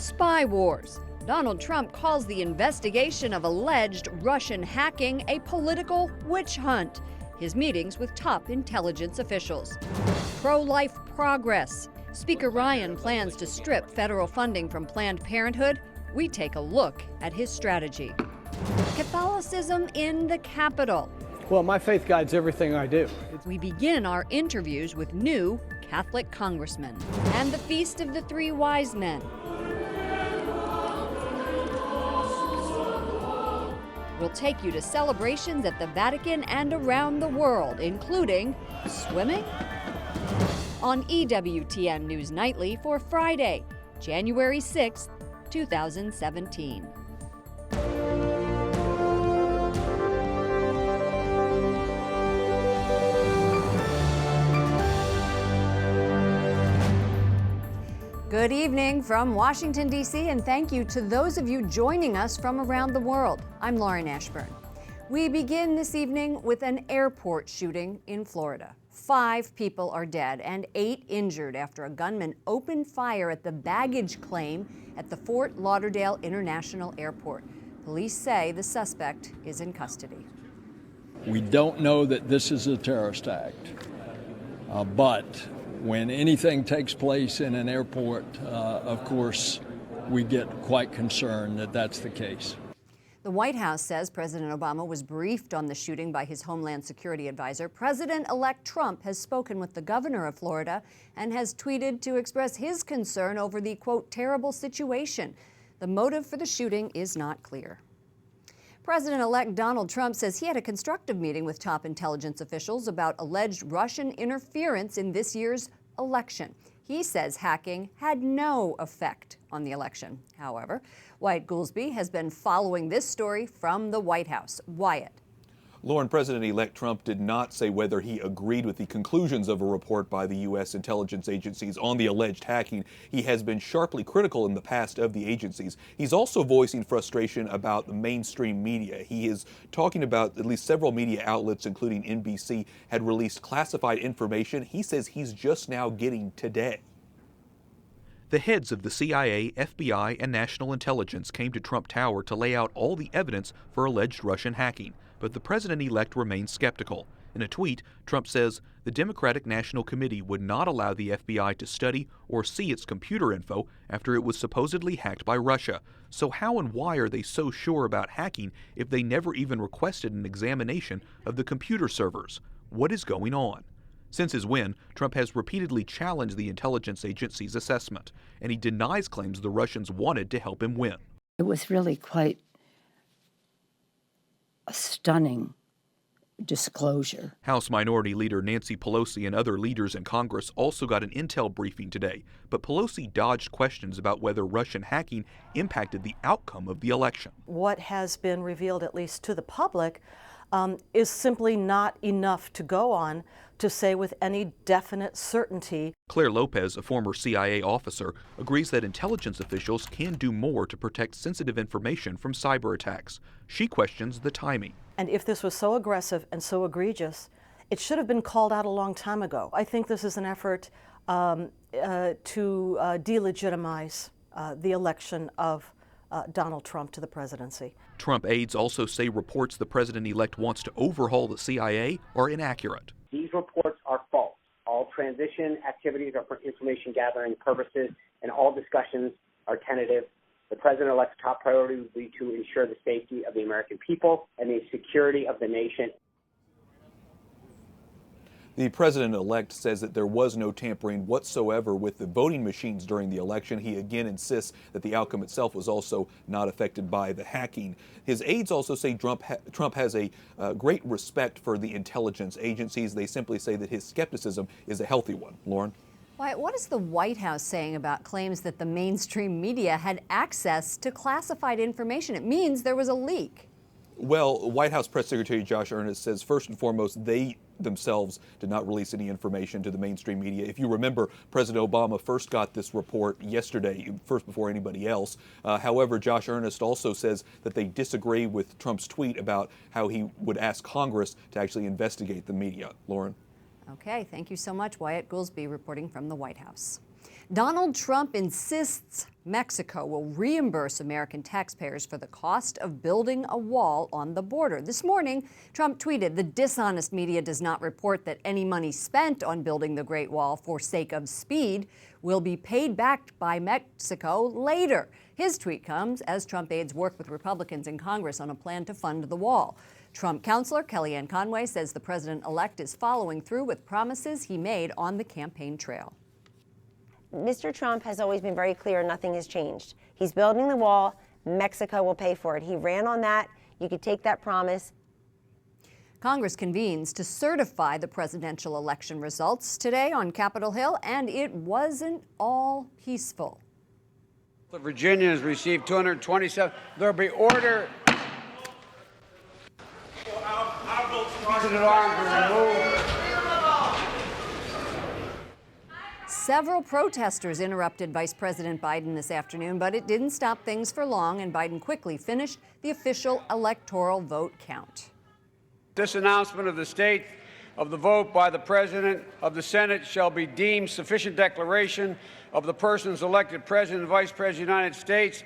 Spy wars. Donald Trump calls the investigation of alleged Russian hacking a political witch hunt. His meetings with top intelligence officials. Pro-life progress. Speaker Ryan plans to strip federal funding from Planned Parenthood. We take a look at his strategy. Catholicism in the Capitol. Well, my faith guides everything I do. We begin our interviews with new Catholic congressmen and the Feast of the Three Wise Men. We'll take you to celebrations at the Vatican and around the world, including swimming? On EWTN News Nightly for Friday, January 6th, 2017. Good evening from Washington, D.C., and thank you to those of you joining us from around the world. I'm Lauren Ashburn. We begin this evening with an airport shooting in Florida. 5 people are dead and 8 injured after a gunman opened fire at the baggage claim at the Fort Lauderdale International Airport. Police say the suspect is in custody. We don't know that this is a terrorist act, but when anything takes place in an airport, of course, we get quite concerned that that's the case. The White House says President Obama was briefed on the shooting by his Homeland Security advisor. President-elect Trump has spoken with the governor of Florida and has tweeted to express his concern over the, quote, terrible situation. The motive for the shooting is not clear. President-elect Donald Trump says he had a constructive meeting with top intelligence officials about alleged Russian interference in this year's election. He says hacking had no effect on the election. However, Wyatt Goolsbee has been following this story from the White House. Wyatt. Lauren, President-elect Trump did not say whether he agreed with the conclusions of a report by the U.S. intelligence agencies on the alleged hacking. He has been sharply critical in the past of the agencies. He's also voicing frustration about the mainstream media. He is talking about at least several media outlets, including NBC, had released classified information. He says he's just now getting today. The heads of the CIA, FBI, and National Intelligence came to Trump Tower to lay out all the evidence for alleged Russian hacking. But the president-elect remains skeptical. In a tweet, Trump says the Democratic National Committee would not allow the FBI to study or see its computer info after it was supposedly hacked by Russia. So how and why are they so sure about hacking if they never even requested an examination of the computer servers? What is going on? Since his win, Trump has repeatedly challenged the intelligence agency's assessment, and he denies claims the Russians wanted to help him win. It was really quite a stunning disclosure. House Minority Leader Nancy Pelosi and other leaders in Congress also got an intel briefing today, but Pelosi dodged questions about whether Russian hacking impacted the outcome of the election. What has been revealed, at least to the public, is simply not enough to go on to say with any definite certainty. Claire Lopez, a former CIA officer, agrees that intelligence officials can do more to protect sensitive information from cyber attacks. She questions the timing. And if this was so aggressive and so egregious, it should have been called out a long time ago. I think this is an effort to delegitimize the election of Donald Trump to the presidency. Trump aides also say reports the president-elect wants to overhaul the CIA are inaccurate. These reports are false. All transition activities are for information gathering purposes, and all discussions are tentative. The president-elect's top priority would be to ensure the safety of the American people and the security of the nation. The president-elect says that there was no tampering whatsoever with the voting machines during the election. He again insists that the outcome itself was also not affected by the hacking. His aides also say Trump has a great respect for the intelligence agencies. They simply say that his skepticism is a healthy one. Lauren? What is the White House saying about claims that the mainstream media had access to classified information? It means there was a leak. Well, White House Press Secretary Josh Earnest says first and foremost they themselves did not release any information to the mainstream media. If you remember, President Obama first got this report yesterday, first before anybody else. However, Josh Earnest also says that they disagree with Trump's tweet about how he would ask Congress to actually investigate the media. Lauren? Okay, thank you so much. Wyatt Goolsbee reporting from the White House. Donald Trump insists Mexico will reimburse American taxpayers for the cost of building a wall on the border. This morning, Trump tweeted, "The dishonest media does not report that any money spent on building the Great Wall for sake of speed will be paid back by Mexico later." His tweet comes as Trump aides work with Republicans in Congress on a plan to fund the wall. Trump counselor Kellyanne Conway says the president-elect is following through with promises he made on the campaign trail. Mr. Trump has always been very clear nothing has changed. He's building the wall. Mexico will pay for it. He ran on that. You could take that promise. Congress convenes to certify the presidential election results today on Capitol Hill, and it wasn't all peaceful. The Virginians received 227. There'll be order. President Arms removed. Several protesters interrupted Vice President Biden this afternoon, but it didn't stop things for long, and Biden quickly finished the official electoral vote count. This announcement of the state of the vote by the President of the Senate shall be deemed sufficient declaration of the persons elected President and Vice President of the United States.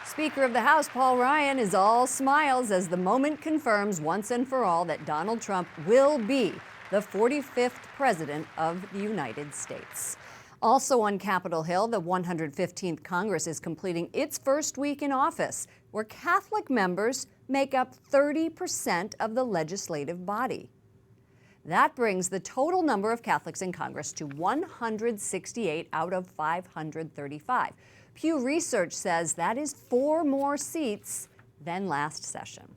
Speaker of the House Paul Ryan is all smiles as the moment confirms once and for all that Donald Trump will be the 45th President of the United States. Also on Capitol Hill, the 115th Congress is completing its first week in office, where Catholic members make up 30% of the legislative body. That brings the total number of Catholics in Congress to 168 out of 535. Pew Research says that is 4 more seats than last session.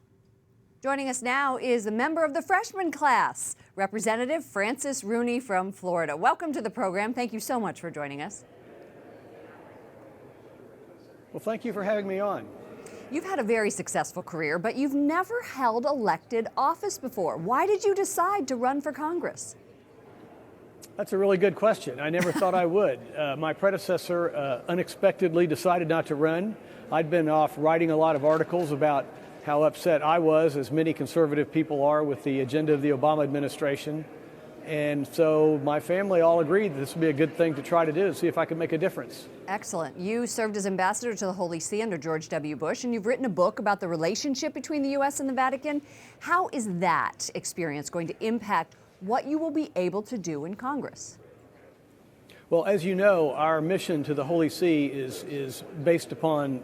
Joining us now is a member of the freshman class, Representative Francis Rooney from Florida. Welcome to the program. Thank you so much for joining us. Well, thank you for having me on. You've had a very successful career, but you've never held elected office before. Why did you decide to run for Congress? That's a really good question. I never thought I would. My predecessor unexpectedly decided not to run. I'd been off writing a lot of articles about how upset I was, as many conservative people are, with the agenda of the Obama administration. And so my family all agreed that this would be a good thing to try to do, see if I could make a difference. Excellent. You served as ambassador to the Holy See under George W. Bush, and you've written a book about the relationship between the U.S. and the Vatican. How is that experience going to impact what you will be able to do in Congress? Well, as you know, our mission to the Holy See is based upon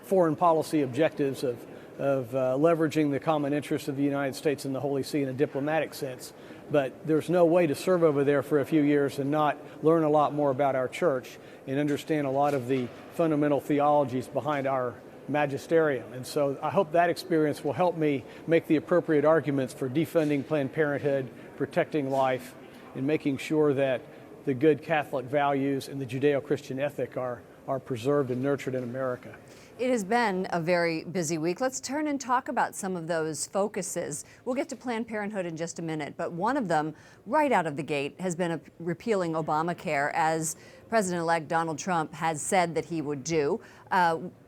foreign policy objectives of leveraging the common interests of the United States and the Holy See in a diplomatic sense. But there's no way to serve over there for a few years and not learn a lot more about our church and understand a lot of the fundamental theologies behind our magisterium. And so I hope that experience will help me make the appropriate arguments for defunding Planned Parenthood, protecting life, and making sure that the good Catholic values and the Judeo-Christian ethic are preserved and nurtured in America. It has been a very busy week. Let's turn and talk about some of those focuses. We'll get to Planned Parenthood in just a minute, but one of them, right out of the gate, has been repealing Obamacare, as President-elect Donald Trump has said that he would do.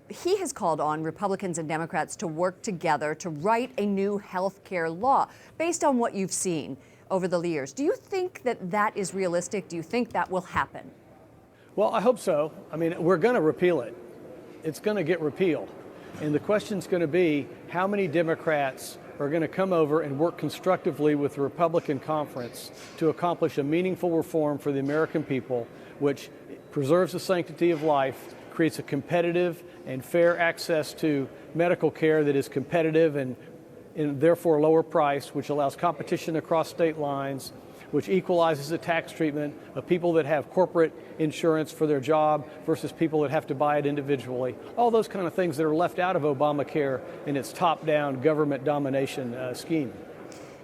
He has called on Republicans and Democrats to work together to write a new health care law based on what you've seen over the years. Do you think that that is realistic? Do you think that will happen? Well, I hope so. I mean, we're going to repeal it. It's going to get repealed. And the question's going to be how many Democrats are going to come over and work constructively with the Republican conference to accomplish a meaningful reform for the American people, which preserves the sanctity of life, creates a competitive and fair access to medical care that is competitive and therefore lower priced, which allows competition across state lines, which equalizes the tax treatment of people that have corporate insurance for their job versus people that have to buy it individually. All those kind of things that are left out of Obamacare in its top-down government domination scheme.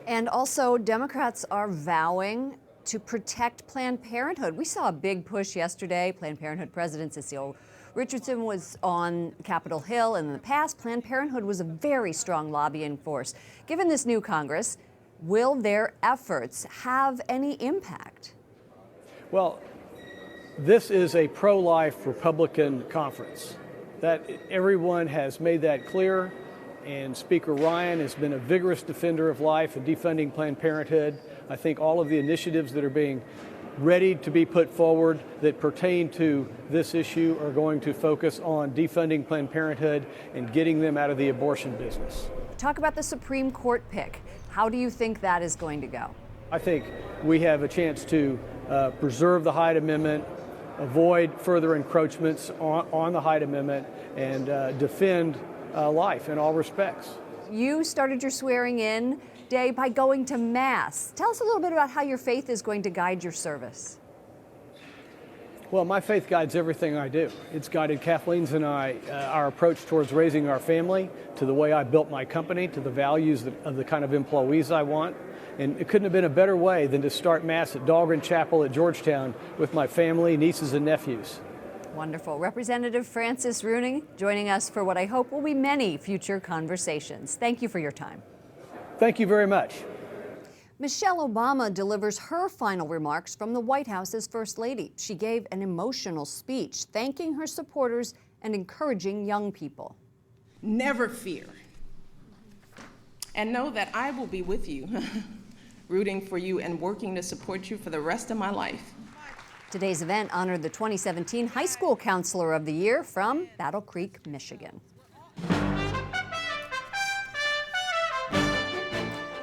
And also, Democrats are vowing to protect Planned Parenthood. We saw a big push yesterday. Planned Parenthood President Cecile Richardson was on Capitol Hill, and in the past, Planned Parenthood was a very strong lobbying force. Given this new Congress, will their efforts have any impact? Well, this is a pro-life Republican conference. That everyone has made that clear, and Speaker Ryan has been a vigorous defender of life and defunding Planned Parenthood. I think all of the initiatives that are being ready to be put forward that pertain to this issue are going to focus on defunding Planned Parenthood and getting them out of the abortion business. Talk about the Supreme Court pick. How do you think that is going to go? I think we have a chance to preserve the Hyde Amendment, avoid further encroachments on the Hyde Amendment, and defend life in all respects. You started your swearing in day by going to Mass. Tell us a little bit about how your faith is going to guide your service. Well, my faith guides everything I do. It's guided Kathleen's and I, our approach towards raising our family, to the way I built my company, to the values of the kind of employees I want. And it couldn't have been a better way than to start Mass at Dahlgren Chapel at Georgetown with my family, nieces, and nephews. Wonderful. Representative Francis Runing joining us for what I hope will be many future conversations. Thank you for your time. Thank you very much. Michelle Obama delivers her final remarks from the White House as First Lady. She gave an emotional speech thanking her supporters and encouraging young people. Never fear. And know that I will be with you, rooting for you and working to support you for the rest of my life. Today's event honored the 2017 High School Counselor of the Year from Battle Creek, Michigan.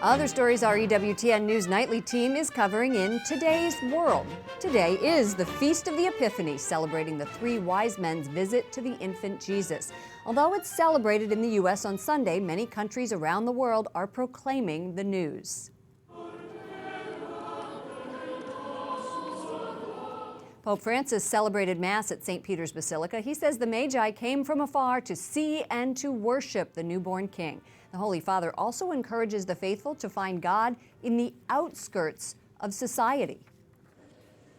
Other stories our EWTN News Nightly team is covering in today's world. Today is the Feast of the Epiphany, celebrating the three wise men's visit to the infant Jesus. Although it's celebrated in the U.S. on Sunday, many countries around the world are proclaiming the news. Pope Francis celebrated Mass at St. Peter's Basilica. He says the Magi came from afar to see and to worship the newborn King. The Holy Father also encourages the faithful to find God in the outskirts of society.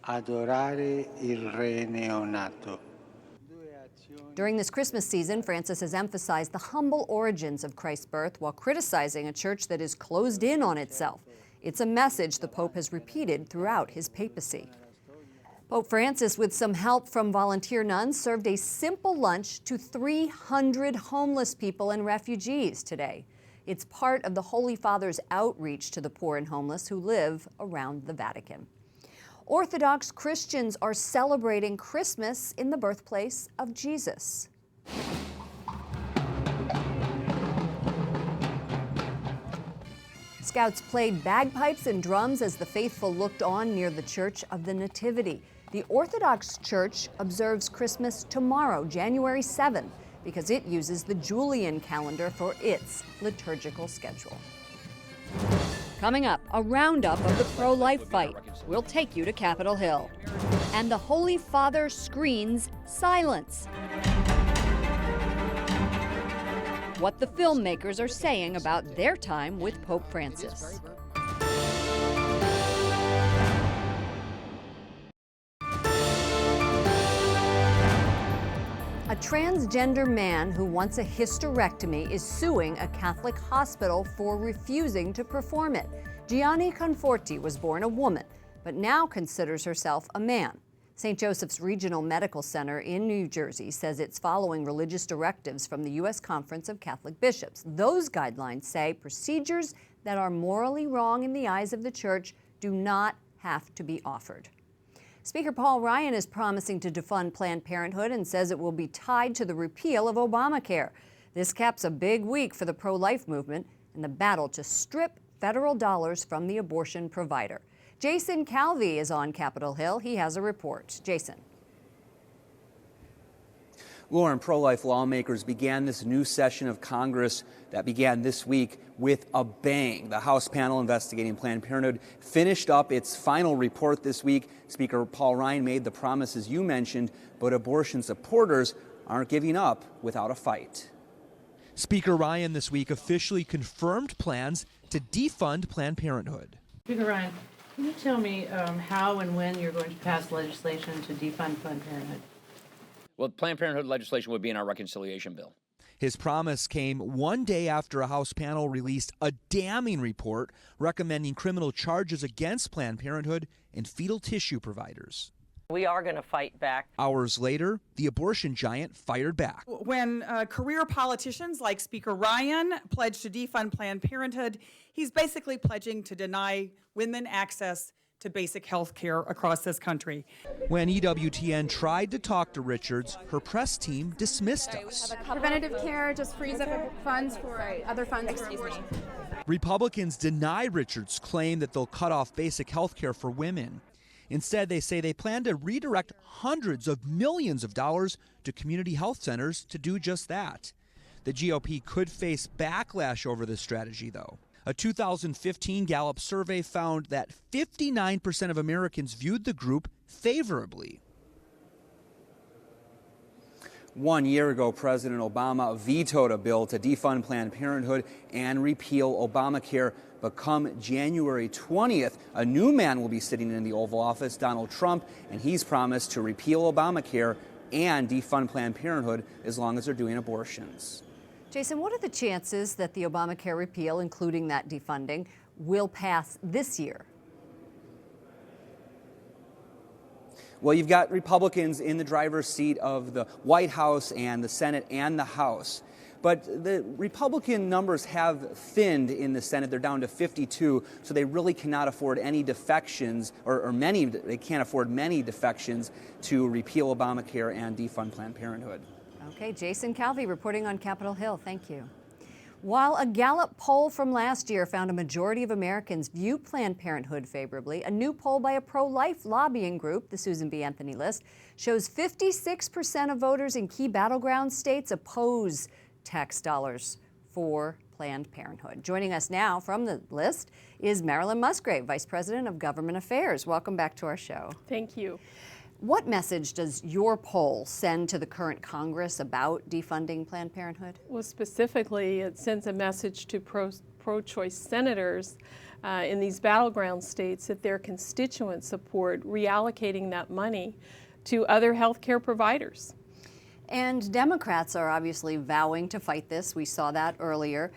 Adorare il Re neonato. During this Christmas season, Francis has emphasized the humble origins of Christ's birth while criticizing a church that is closed in on itself. It's a message the Pope has repeated throughout his papacy. Pope Francis, with some help from volunteer nuns, served a simple lunch to 300 homeless people and refugees today. It's part of the Holy Father's outreach to the poor and homeless who live around the Vatican. Orthodox Christians are celebrating Christmas in the birthplace of Jesus. Scouts played bagpipes and drums as the faithful looked on near the Church of the Nativity. The Orthodox Church observes Christmas tomorrow, January 7th, because it uses the Julian calendar for its liturgical schedule. Coming up, a roundup of the pro-life fight. We'll take you to Capitol Hill. And the Holy Father screens silence. What the filmmakers are saying about their time with Pope Francis. A transgender man who wants a hysterectomy is suing a Catholic hospital for refusing to perform it. Gianni Conforti was born a woman, but now considers herself a man. St. Joseph's Regional Medical Center in New Jersey says it's following religious directives from the U.S. Conference of Catholic Bishops. Those guidelines say procedures that are morally wrong in the eyes of the Church do not have to be offered. Speaker Paul Ryan is promising to defund Planned Parenthood and says it will be tied to the repeal of Obamacare. This caps a big week for the pro-life movement and the battle to strip federal dollars from the abortion provider. Jason Calvi is on Capitol Hill. He has a report. Jason. Lauren, pro-life lawmakers began this new session of Congress that began this week with a bang. The House panel investigating Planned Parenthood finished up its final report this week. Speaker Paul Ryan made the promises you mentioned, but abortion supporters aren't giving up without a fight. Speaker Ryan this week officially confirmed plans to defund Planned Parenthood. Speaker Ryan, can you tell me how and when you're going to pass legislation to defund Planned Parenthood? Well, Planned Parenthood legislation would be in our reconciliation bill. His promise came one day after a House panel released a damning report recommending criminal charges against Planned Parenthood and fetal tissue providers. We are going to fight back. Hours later, the abortion giant fired back. When career politicians like Speaker Ryan pledge to defund Planned Parenthood, he's basically pledging to deny women access to basic health care across this country. When EWTN tried to talk to Richards, her press team dismissed us. Preventative care just frees up funds for other funds for abortion. Republicans deny Richards' claim that they'll cut off basic health care for women. Instead, they say they plan to redirect hundreds of millions of dollars to community health centers to do just that. The GOP could face backlash over this strategy, though. A 2015 Gallup survey found that 59% of Americans viewed the group favorably. 1 year ago, President Obama vetoed a bill to defund Planned Parenthood and repeal Obamacare. But come January 20th, a new man will be sitting in the Oval Office, Donald Trump, and he's promised to repeal Obamacare and defund Planned Parenthood as long as they're doing abortions. Jason, what are the chances that the Obamacare repeal, including that defunding, will pass this year? Well, you've got Republicans in the driver's seat of the White House and the Senate and the House. But the Republican numbers have thinned in the Senate. They're down to 52, so they really cannot afford any defections, they can't afford many defections to repeal Obamacare and defund Planned Parenthood. Okay, Jason Calvi reporting on Capitol Hill. Thank you. While a Gallup poll from last year found a majority of Americans view Planned Parenthood favorably, a new poll by a pro-life lobbying group, the Susan B. Anthony list, shows 56% of voters in key battleground states oppose tax dollars for Planned Parenthood. Joining us now from the list is Marilyn Musgrave, Vice President of Government Affairs. Welcome back to our show. Thank you. What message does your poll send to the current Congress about defunding Planned Parenthood? Well, specifically, it sends a message to pro-choice senators in these battleground states that their constituents support reallocating that money to other health care providers. And Democrats are obviously vowing to fight this. We saw that earlier.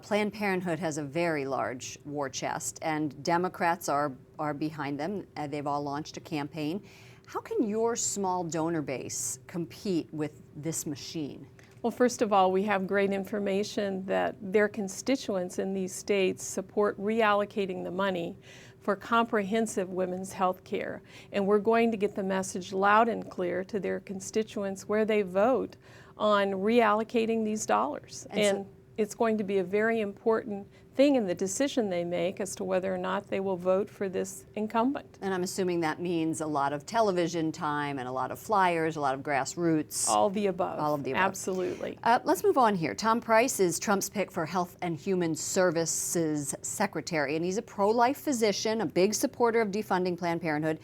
Planned Parenthood has a very large war chest, and Democrats are behind them. They've all launched a campaign. How can your small donor base compete with this machine? Well, first of all, we have great information that their constituents in these states support reallocating the money for comprehensive women's health care. And we're going to get the message loud and clear to their constituents where they vote on reallocating these dollars. And it's going to be a very important thing in the decision they make as to whether or not they will vote for this incumbent. And I'm assuming that means a lot of television time and a lot of flyers, a lot of grassroots. All the above. All of the above. Absolutely. Let's move on here. Tom Price is Trump's pick for Health and Human Services Secretary, and he's a pro-life physician, a big supporter of defunding Planned Parenthood.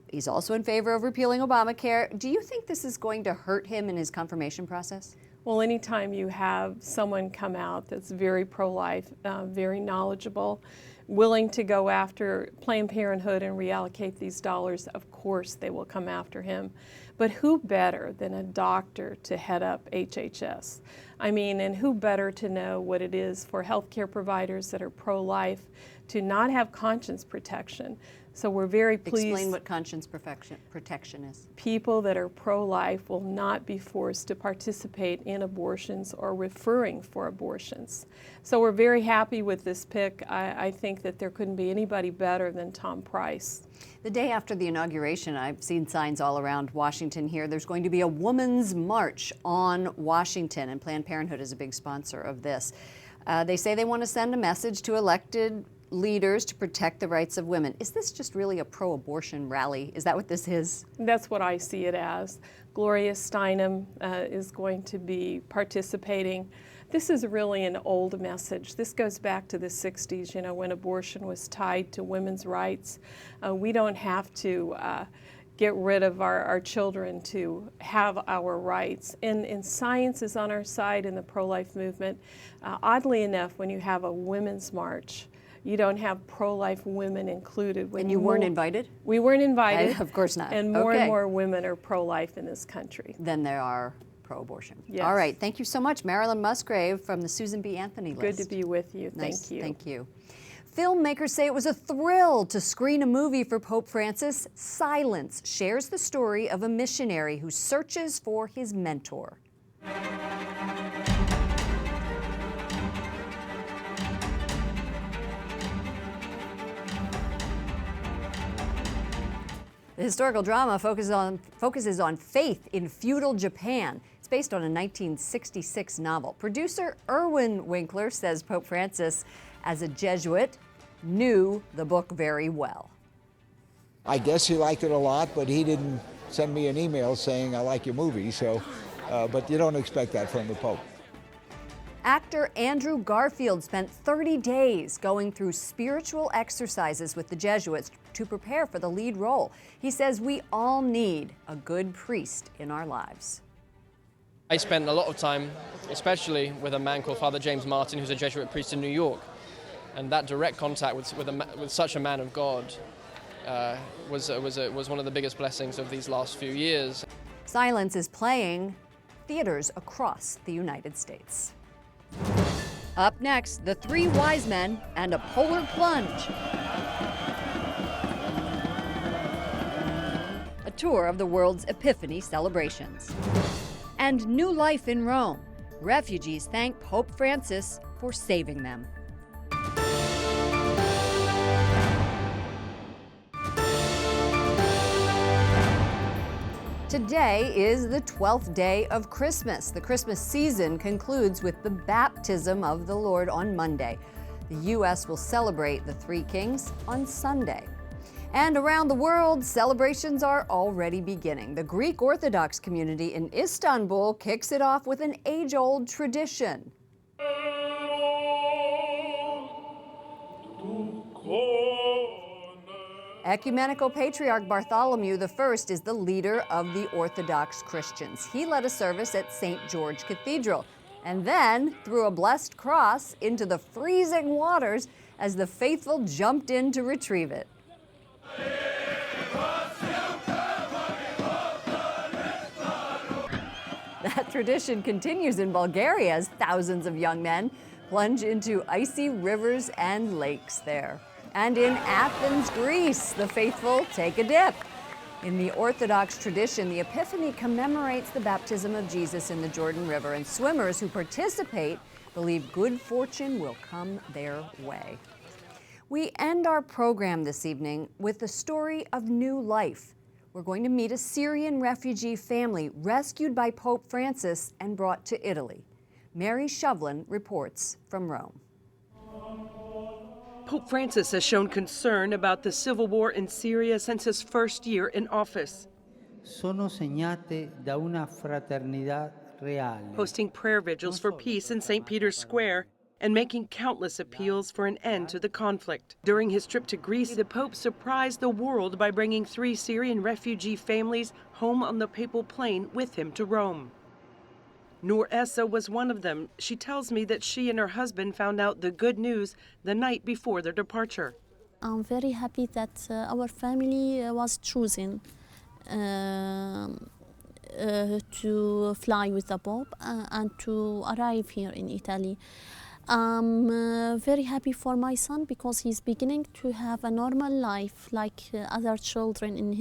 He's also in favor of repealing Obamacare. Do you think this is going to hurt him in his confirmation process? Well, anytime you have someone come out that's very pro-life, very knowledgeable, willing to go after Planned Parenthood and reallocate these dollars, of course they will come after him. But who better than a doctor to head up HHS? I mean, and who better to know what it is for healthcare providers that are pro-life to not have conscience protection? So we're very pleased. Explain what conscience protection is. People that are pro-life will not be forced to participate in abortions or referring for abortions. So we're very happy with this pick. I think that there couldn't be anybody better than Tom Price. The day after the inauguration, I've seen signs all around Washington here. There's going to be a women's march on Washington, and Planned Parenthood is a big sponsor of this. They say they want to send a message to elected leaders to protect the rights of women. Is this just really a pro-abortion rally? Is that what this is? That's what I see it as. Gloria Steinem is going to be participating. This is really an old message. This goes back to the 60s, you know, when abortion was tied to women's rights. We don't have to get rid of our children to have our rights. And science is on our side in the pro-life movement. Oddly enough, when you have a women's march, you don't have pro-life women included. And you weren't invited? We weren't invited. Of course not. And more and more women are pro-life in this country. Than there are pro-abortion. Yes. All right. Thank you so much, Marilyn Musgrave from the Susan B. Anthony list. Good to be with you. Nice. Thank you. Thank you. Filmmakers say it was a thrill to screen a movie for Pope Francis. Silence shares the story of a missionary who searches for his mentor. The historical drama focuses on faith in feudal Japan. It's based on a 1966 novel. Producer Erwin Winkler says Pope Francis, as a Jesuit, knew the book very well. I guess he liked it a lot, but he didn't send me an email saying, I like your movie, so, but you don't expect that from the Pope. Actor Andrew Garfield spent 30 days going through spiritual exercises with the Jesuits to prepare for the lead role. He says we all need a good priest in our lives. I spent a lot of time, especially with a man called Father James Martin, who's a Jesuit priest in New York. And that direct contact with such a man of God was one of the biggest blessings of these last few years. Silence is playing theaters across the United States. Up next, the three wise men and a polar plunge. A tour of the world's Epiphany celebrations. And new life in Rome. Refugees thank Pope Francis for saving them. Today is the 12th day of Christmas. The Christmas season concludes with the baptism of the Lord on Monday. The U.S. will celebrate the Three Kings on Sunday. And around the world, celebrations are already beginning. The Greek Orthodox community in Istanbul kicks it off with an age-old tradition. Ecumenical Patriarch Bartholomew I is the leader of the Orthodox Christians. He led a service at St. George Cathedral and then threw a blessed cross into the freezing waters as the faithful jumped in to retrieve it. That tradition continues in Bulgaria as thousands of young men plunge into icy rivers and lakes there. And in Athens, Greece, the faithful take a dip. In the Orthodox tradition, the Epiphany commemorates the baptism of Jesus in the Jordan River, and swimmers who participate believe good fortune will come their way. We end our program this evening with the story of new life. We're going to meet a Syrian refugee family rescued by Pope Francis and brought to Italy. Mary Shovlin reports from Rome. Pope Francis has shown concern about the civil war in Syria since his first year in office. Sono segnate da una fraternità reale. Hosting prayer vigils for peace in St. Peter's Square and making countless appeals for an end to the conflict. During his trip to Greece, the Pope surprised the world by bringing 3 Syrian refugee families home on the papal plane with him to Rome. Noor Essa was one of them. She tells me that she and her husband found out the good news the night before their departure. I'm very happy that our family was chosen to fly with the Pope and to arrive here in Italy. I'm very happy for my son because he's beginning to have a normal life like other children in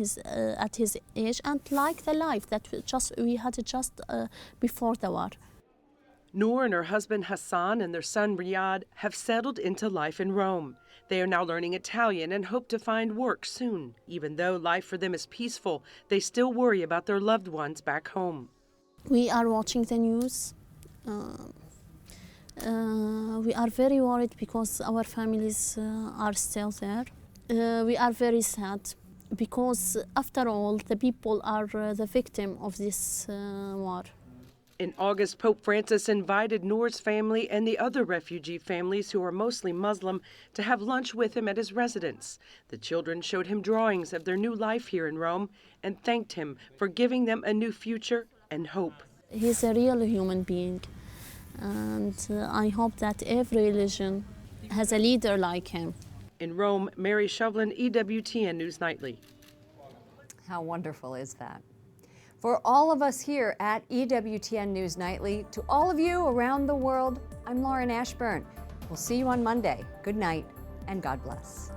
at his age, and like the life that we had just before the war. Noor and her husband Hassan and their son Riyadh have settled into life in Rome. They are now learning Italian and hope to find work soon. Even though life for them is peaceful, they still worry about their loved ones back home. We are watching the news. We are very worried because our families are still there. We are very sad because, after all, the people are the victim of this war. In August, Pope Francis invited Noor's family and the other refugee families, who are mostly Muslim, to have lunch with him at his residence. The children showed him drawings of their new life here in Rome and thanked him for giving them a new future and hope. He's a real human being. And I hope that every religion has a leader like him. In Rome, Mary Shovlin, EWTN News Nightly. How wonderful is that? For all of us here at EWTN News Nightly, to all of you around the world, I'm Lauren Ashburn. We'll see you on Monday. Good night and God bless.